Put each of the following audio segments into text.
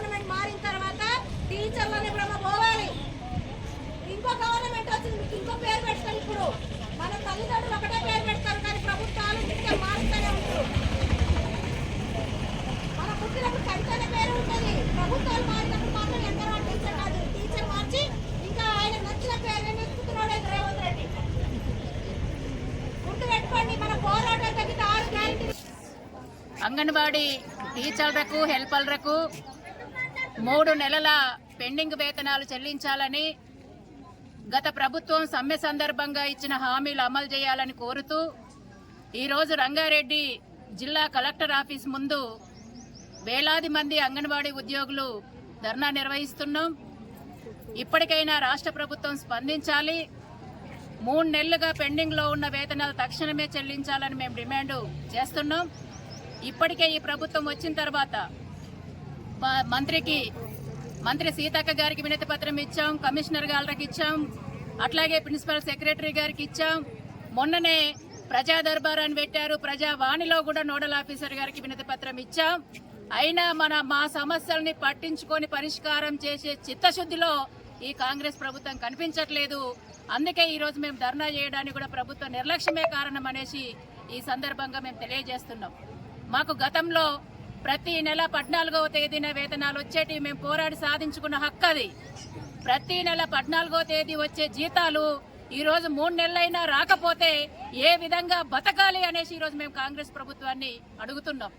Government మారిన తర్వాత టీచర్లని బ్రహ్మ పోవాలి. ఇంకో గవర్నమెంట్ వచ్చింది, ఇంకో పేరు పెడతారు. ఇప్పుడు మన తల్లిదండ్రులు ఒకటే పేరు పెడతారు, కానీ ప్రభుత్వాలు నిత్యం మారుతూనే ఉంటారు. మన పుట్టినప్పుడు కవితనే పేరు ఉంటుంది. ప్రభుత్వాలు మారినప్పుడు మాత్రం ఎందరో టీచర్ కాదు, టీచర్ మార్చి ఇంకా ఆయన నచ్చిన పేరు ఎత్తుకుతున్నాడు రేవంత్ రెడ్డి. గుర్తు పెట్టుకోండి, మన పోరాటం తగ్గితే 6 గ్యారెంటీ. అంగన్వాడీ టీచర్లకు హెల్పర్లకు 3 నెలల పెండింగ్ వేతనాలు చెల్లించాలని గత ప్రభుత్వం సమ్మె సందర్భంగా ఇచ్చిన హామీలు అమలు చేయాలని కోరుతూ ఈరోజు రంగారెడ్డి జిల్లా కలెక్టర్ ఆఫీస్ ముందు వేలాది మంది అంగన్వాడీ ఉద్యోగులు ధర్నా నిర్వహిస్తున్నాం. ఇప్పటికైనా రాష్ట్ర ప్రభుత్వం స్పందించాలి. 3 నెలలుగా పెండింగ్లో ఉన్న వేతనాలు తక్షణమే చెల్లించాలని మేము డిమాండ్ చేస్తున్నాం. ఇప్పటికే ఈ ప్రభుత్వం వచ్చిన తర్వాత మంత్రి సీతక్క గారికి వినతి పత్రం ఇచ్చాం, కమిషనర్ గారికి ఇచ్చాం, అట్లాగే ప్రిన్సిపల్ సెక్రటరీ గారికి ఇచ్చాం. మొన్ననే ప్రజా దర్బారాన్ని పెట్టారు, ప్రజావాణిలో కూడా నోడల్ ఆఫీసర్ గారికి వినతి పత్రం ఇచ్చాం. అయినా మా సమస్యల్ని పట్టించుకొని పరిష్కారం చేసే చిత్తశుద్ధిలో ఈ కాంగ్రెస్ ప్రభుత్వం కనిపించట్లేదు. అందుకే ఈరోజు మేము ధర్నా చేయడానికి కూడా ప్రభుత్వ నిర్లక్ష్యమే కారణం అనేసి ఈ సందర్భంగా మేము తెలియజేస్తున్నాం. మాకు గతంలో ప్రతి నెల 14వ తేదీన వేతనాలు వచ్చేటి మేము పోరాడి సాధించుకున్న హక్కు అది. ప్రతి నెల 14వ తేదీ వచ్చే జీతాలు ఈరోజు 3 నెలలైనా రాకపోతే ఏ విధంగా బతకాలి అనేసి ఈరోజు మేము కాంగ్రెస్ ప్రభుత్వాన్ని అడుగుతున్నాం.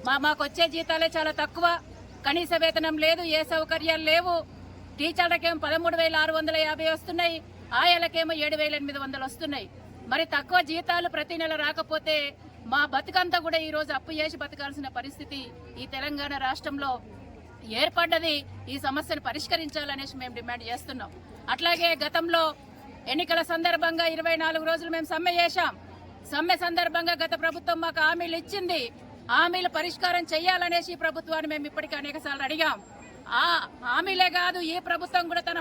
మాకు వచ్చే జీతాలే చాలా తక్కువ, కనీస వేతనం లేదు, ఏ సౌకర్యాలు లేవు. టీచర్లకేమో 13,650 వస్తున్నాయి, ఆయాలకేమో 7,800 వస్తున్నాయి. మరి తక్కువ జీతాలు ప్రతి నెల రాకపోతే మా బతుకంతా కూడా ఈ రోజు అప్పు చేసి బతకాల్సిన పరిస్థితి ఈ తెలంగాణ రాష్ట్రంలో ఏర్పడ్డది. ఈ సమస్యను పరిష్కరించాలనేసి మేము డిమాండ్ చేస్తున్నాం. అట్లాగే గతంలో ఎన్నికల సందర్భంగా 24 రోజులు మేము సమ్మె చేశాం. సమ్మె సందర్భంగా గత ప్రభుత్వం మాకు హామీలు ఇచ్చింది. హామీలు పరిష్కారం చేయాలనేసి ప్రభుత్వాన్ని మేము ఇప్పటికీ అనేక సార్లు అడిగాం. ఆ హామీలే కాదు, ఈ ప్రభుత్వం కూడా తన